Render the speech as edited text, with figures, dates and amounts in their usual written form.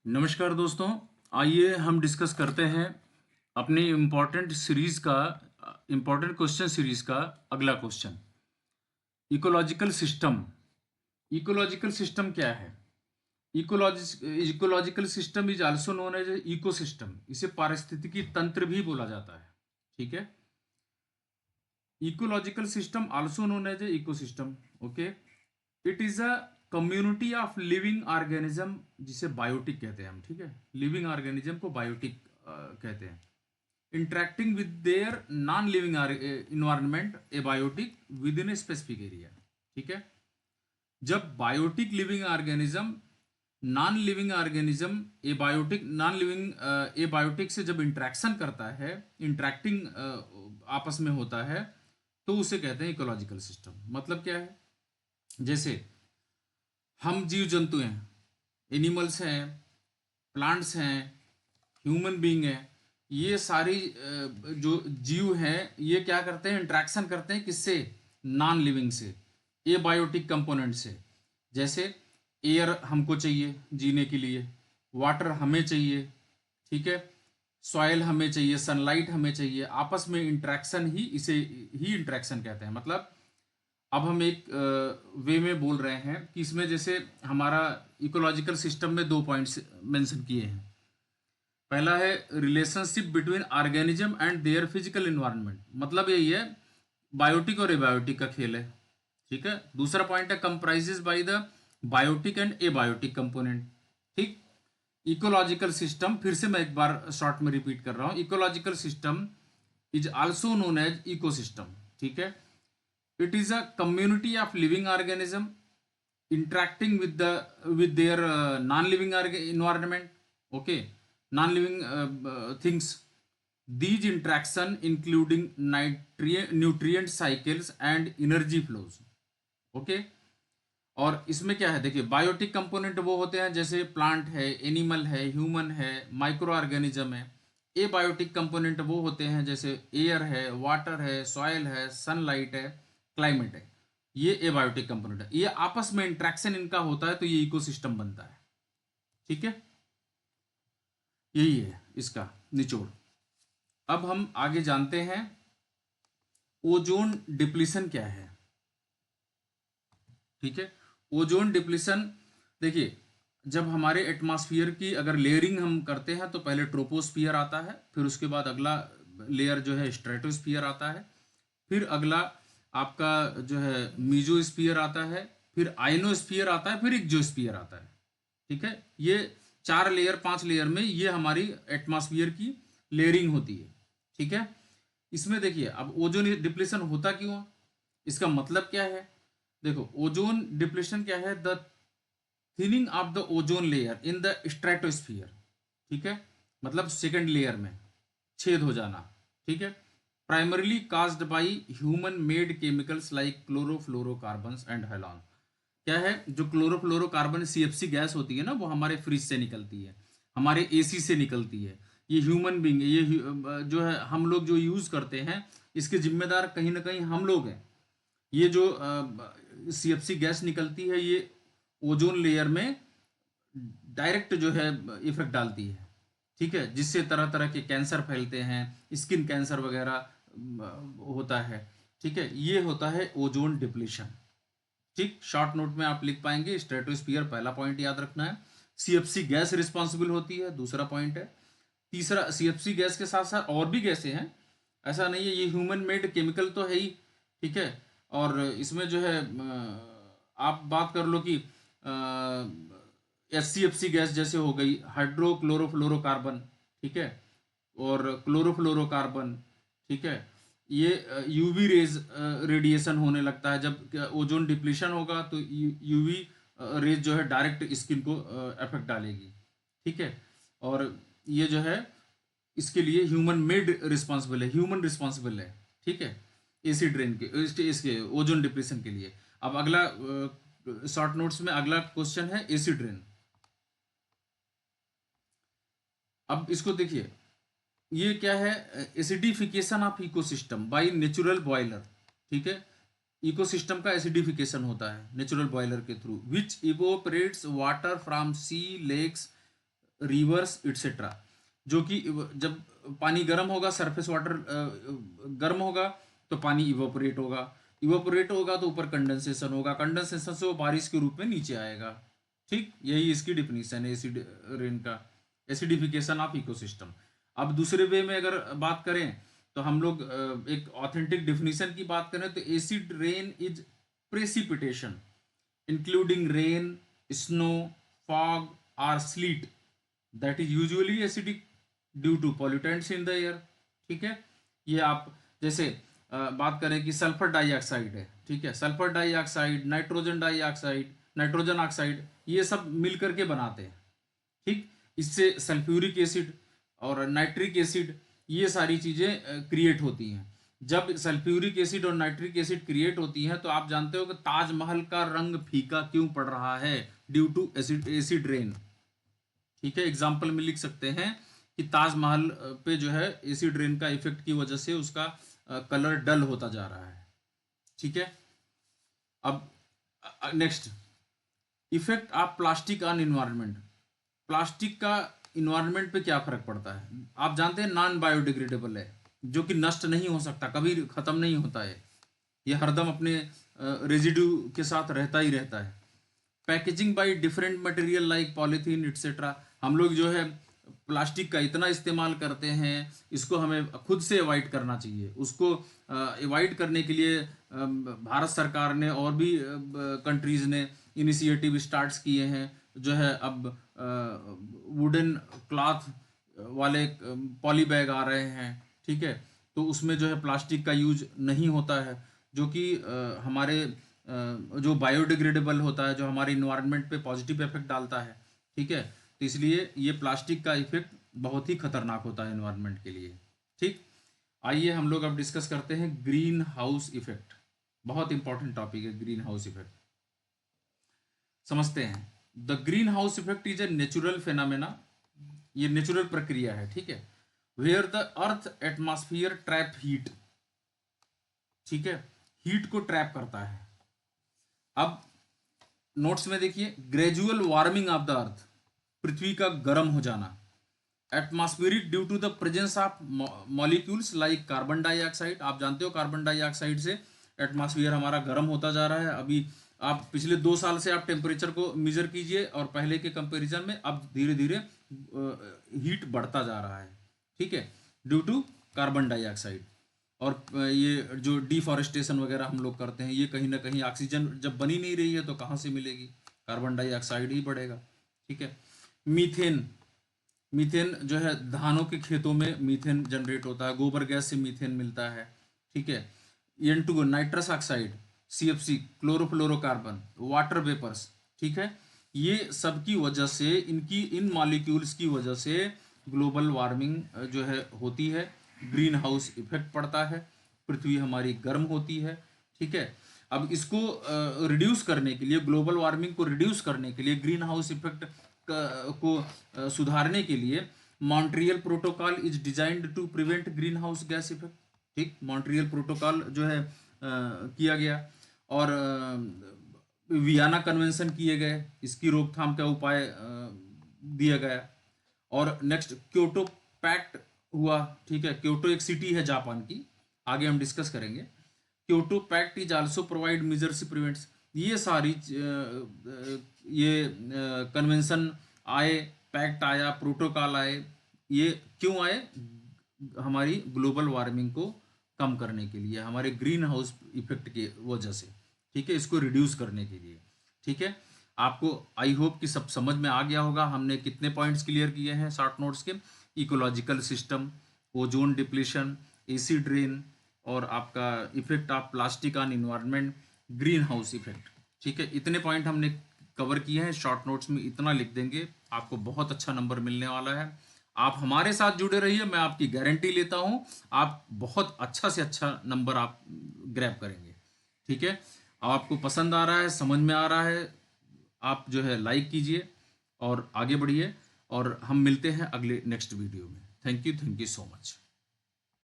नमस्कार दोस्तों। आइए हम डिस्कस करते हैं अपनी इम्पोर्टेंट क्वेश्चन सीरीज का अगला question. Ecological system. Ecological system क्या है? Ecological system is also known as ecosystem. इसे पारिस्थितिकी तंत्र भी बोला जाता है। ठीक है। Ecological system also known as ecosystem. Okay. It is a community of living organism, जिसे बायोटिक कहते हैं हम। ठीक है। लिविंग ऑर्गेनिज्म को बायोटिक कहते हैं। Interacting with their non living environment abiotic within a specific area. ठीक है। जब biotic living organism non living abiotic से जब इंटरेक्शन करता है, इंटरेक्टिंग आपस में होता है, तो उसे कहते हैं इकोलॉजिकल सिस्टम। मतलब क्या है? जैसे हम जीव जंतु हैं, एनिमल्स हैं, प्लांट्स हैं, ह्यूमन बीइंग है। ये सारी जो जीव हैं, ये क्या करते हैं? इंट्रैक्शन करते हैं किससे? नॉन लिविंग से, एबायोटिक कंपोनेंट से। जैसे एयर हमको चाहिए जीने के लिए, वाटर हमें चाहिए। ठीक है। सॉइल हमें चाहिए, सनलाइट हमें चाहिए। आपस में इंट्रैक्शन ही, इसे ही इंट्रैक्शन कहते हैं। मतलब अब हम एक वे में बोल रहे हैं कि इसमें जैसे हमारा इकोलॉजिकल सिस्टम में दो पॉइंट्स मेंशन किए हैं। पहला है relationship between organism and their physical environment. मतलब यही है, बायोटिक और एबायोटिक का खेल है। ठीक है। दूसरा पॉइंट है comprises by the biotic and abiotic component. ठीक। इकोलॉजिकल सिस्टम, फिर से मैं एक बार शॉर्ट में रिपीट कर रहा हूं। Ecological system is also known as ecosystem. ठीक है। It is a community of living organism interacting with their non-living environment. Okay. Non-living things. These interaction including nutrient cycles and energy flows. Okay. और इसमें क्या है? देखिए, biotic component वो होते हैं जैसे प्लांट है, एनिमल है, ह्यूमन है, माइक्रो ऑर्गेनिज्म है। ए बायोटिक कंपोनेंट वो होते हैं जैसे एयर है, वाटर है, सॉइल है, सनलाइट है, क्लाइमेट है। ये एबायोटिक कंपोनेंट है। ये आपस में इंट्रैक्शन इनका होता है तो ये इकोसिस्टम बनता है। ठीक है। यही है इसका निचोड़। अब हम आगे जानते हैं ओजोन डिप्लीशन क्या है। ठीक है। ओजोन डिप्लीशन, देखिए, जब हमारे एटमॉस्फेयर की अगर लेयरिंग हम करते हैं तो पहले ट्रोपोस्फियर आता है, फिर उसके बाद अगला लेयर जो है स्ट्रेटोस्फियर आता है, फिर अगला आपका जो है मीजोस्फियर आता है, फिर आयनोस्फियर आता है, फिर इक्जोस्फियर आता है। ठीक है। ये 4 लेयर 5 लेयर में ये हमारी एटमॉस्फेयर की लेयरिंग होती है। ठीक है। इसमें देखिए, अब ओजोन डिप्लीशन होता क्यों? इसका मतलब क्या है? देखो, ओजोन डिप्लीशन क्या है? The thinning of the ozone layer in the stratosphere. ठीक है। मतलब सेकंड लेयर में छेद हो जाना। ठीक है। Primarily caused by human made chemicals like chlorofluorocarbons and halon. क्या है? जो क्लोरोफ्लोरोकार्बन सीएफसी गैस होती है ना, वो हमारे फ्रिज से निकलती है, हमारे एसी से निकलती है। ये ह्यूमन बींग, ये जो है हम लोग जो यूज करते हैं, इसके जिम्मेदार कहीं ना कहीं हम लोग हैं। ये जो सीएफसी गैस निकलती है, ये ओजोन लेयर में डायरेक्ट जो है इफेक्ट डालती है। ठीक है। जिससे तरह तरह के कैंसर फैलते हैं, स्किन कैंसर वगैरह होता है। ठीक है। ये होता है ओजोन डिप्लीशन। ठीक। शॉर्ट नोट में आप लिख पाएंगे, स्ट्रेटोस्फियर पहला पॉइंट याद रखना है। सीएफसी गैस रिस्पॉन्सिबल होती है, दूसरा पॉइंट है। तीसरा, सीएफसी गैस के साथ साथ और भी गैसें हैं, ऐसा नहीं है। ये ह्यूमन मेड केमिकल तो है ही। ठीक है। और इसमें जो है आप बात कर लो कि एचसीएफसी गैस जैसे हो गई हाइड्रोक्लोरोफ्लोरोकार्बन। ठीक है। और क्लोरोफ्लोरोकार्बन। ठीक है। ये यूवी रेज रेडिएशन होने लगता है जब ओजोन डिप्लीशन होगा, तो यूवी रेज जो है डायरेक्ट स्किन को इफेक्ट डालेगी। ठीक है। और ये जो है, इसके लिए ह्यूमन मेड रिस्पॉन्सिबल है, ह्यूमन रिस्पॉन्सिबल है। ठीक है। एसिड रेन के इसके ओजोन डिप्लीशन के लिए। अब अगला शॉर्ट नोट्स में अगला क्वेश्चन है एसिड रेन। अब इसको देखिए, ये क्या है? Acidification of ecosystem by natural boiler. ठीक है। इकोसिस्टम का एसिडिफिकेशन होता है नेचुरल बॉयलर के through, which evaporates water from sea, lakes, rivers etcetera, जो कि जब पानी गर्म होगा, सरफेस वाटर गर्म होगा तो पानी इवोपोरेट होगा, इवोपोरेट होगा तो ऊपर कंडेंसेशन होगा, कंडेंसेशन से वो बारिश के रूप में नीचे आएगा। ठीक, यही इसकी डिफिनीशन है एसिड रेन का, एसिडिफिकेशन ऑफ इकोसिस्टम। अब दूसरे वे में अगर बात करें तो हम लोग एक ऑथेंटिक डिफिनीशन की बात करें तो acid rain is precipitation including rain, snow, fog और sleet that is usually acidic due to pollutants in the air. ठीक है, ये आप जैसे बात करें कि सल्फर डाइऑक्साइड है, ठीक है, sulphur dioxide, nitrogen dioxide, nitrogen oxide, ये सब मिल करके बनाते हैं। ठीक, इससे सल्फ्यूरिक एसिड और नाइट्रिक एसिड, ये सारी चीज़ें क्रिएट होती हैं। जब सल्फ्यूरिक एसिड और नाइट्रिक एसिड क्रिएट होती हैं तो आप जानते हो कि ताजमहल का रंग फीका क्यों पड़ रहा है, ड्यू टू एसिड रेन। ठीक है, एग्जाम्पल में लिख सकते हैं कि ताजमहल पे जो है एसिड रेन का इफेक्ट की वजह से उसका कलर डल होता जा रहा है। ठीक है, अब next, effect of plastic on environment. Plastic का इन्वायरमेंट पे क्या फर्क पड़ता है? आप जानते हैं नॉन बायोडिग्रेडेबल है, जो कि नष्ट नहीं हो सकता, कभी खत्म नहीं होता है, ये हरदम अपने रेजिड्यू के साथ रहता ही रहता है। Packaging by different material like polythene etcetera, हम लोग जो है प्लास्टिक का इतना इस्तेमाल करते हैं, इसको हमें खुद से अवॉइड करना चाहिए। उसको अवॉइड करने के लिए भारत सरकार ने और भी कंट्रीज ने इनिशिएटिव स्टार्ट्स किए हैं, जो है अब वुडन क्लॉथ वाले पॉली बैग आ रहे हैं। ठीक है, तो उसमें जो है प्लास्टिक का यूज नहीं होता है, जो कि हमारे जो बायोडिग्रेडेबल होता है, जो हमारे इन्वायरमेंट पे पॉजिटिव इफेक्ट डालता है। ठीक है, तो इसलिए ये प्लास्टिक का इफेक्ट बहुत ही खतरनाक होता है इन्वायरमेंट के लिए। ठीक, आइए हम लोग अब डिस्कस करते हैं ग्रीन हाउस इफेक्ट। बहुत इंपॉर्टेंट टॉपिक है ग्रीन हाउस इफेक्ट, समझते हैं। The greenhouse effect is a natural phenomena, ये नेचुरल प्रक्रिया है। ठीक है, where the earth atmosphere trap heat. ठीक है, हीट को ट्रैप करता है। अब नोट्स में देखिए, gradual warming of the earth, पृथ्वी का गर्म हो जाना। Atmospheric due to the presence of molecules like carbon dioxide, आप जानते हो कार्बन डाइऑक्साइड से एटमॉस्फेयर हमारा गर्म होता जा रहा है। अभी आप पिछले 2 साल से आप टेम्परेचर को मेजर कीजिए और पहले के कंपैरिजन में अब धीरे धीरे हीट बढ़ता जा रहा है। ठीक है, ड्यू टू कार्बन डाइऑक्साइड। और ये जो डिफॉरेस्टेशन वगैरह हम लोग करते हैं, ये कहीं ना कहीं ऑक्सीजन जब बनी नहीं रही है तो कहाँ से मिलेगी, कार्बन डाइऑक्साइड ही बढ़ेगा। ठीक है, मीथेन, मीथेन जो है धानों के खेतों में मीथेन जनरेट होता है, गोबर गैस से मीथेन मिलता है। ठीक है, N2 nitrous oxide, CFC chlorofluorocarbon, water vapours. ठीक है, ये सब की वजह से, इन मॉलिक्यूल्स की वजह से ग्लोबल वार्मिंग जो है होती है, ग्रीन हाउस इफेक्ट पड़ता है, पृथ्वी हमारी गर्म होती है। ठीक है, अब इसको रिड्यूस करने के लिए, ग्लोबल वार्मिंग को रिड्यूस करने के लिए, ग्रीन हाउस इफेक्ट को सुधारने के लिए Montreal protocol is designed to prevent greenhouse gas effect. ठीक, मॉन्ट्रियल प्रोटोकॉल जो है किया गया, और वियना कन्वेंशन किए गए, इसकी रोकथाम का उपाय दिया गया। और नेक्स्ट क्योटो पैक्ट हुआ। ठीक है, क्योटो एक सिटी है जापान की, आगे हम डिस्कस करेंगे। Kyoto pact is also provide measures prevents, ये सारी ये कन्वेंशन आए, पैक्ट आया, प्रोटोकॉल आए, ये क्यों आए? हमारी ग्लोबल वार्मिंग को कम करने के लिए, हमारे ग्रीन हाउस इफेक्ट की वजह से। ठीक है, इसको रिड्यूस करने के लिए। ठीक है, आपको आई होप कि सब समझ में आ गया होगा। हमने कितने पॉइंट्स क्लियर किए हैं शॉर्ट नोट्स के? Ecological system, ozone depletion, acid rain, और आपका effect of plastic on environment, green house effect. ठीक है, इतने पॉइंट हमने कवर किए हैं। शॉर्ट नोट्स में इतना लिख देंगे, आपको बहुत अच्छा नंबर मिलने वाला है। आप हमारे साथ जुड़े रहिए, मैं आपकी गारंटी लेता हूं, आप बहुत अच्छा से अच्छा नंबर आप ग्रैब करेंगे। ठीक है, आपको पसंद आ रहा है, समझ में आ रहा है, आप जो है लाइक कीजिए और आगे बढ़िए, और हम मिलते हैं अगले नेक्स्ट वीडियो में। Thank you so much.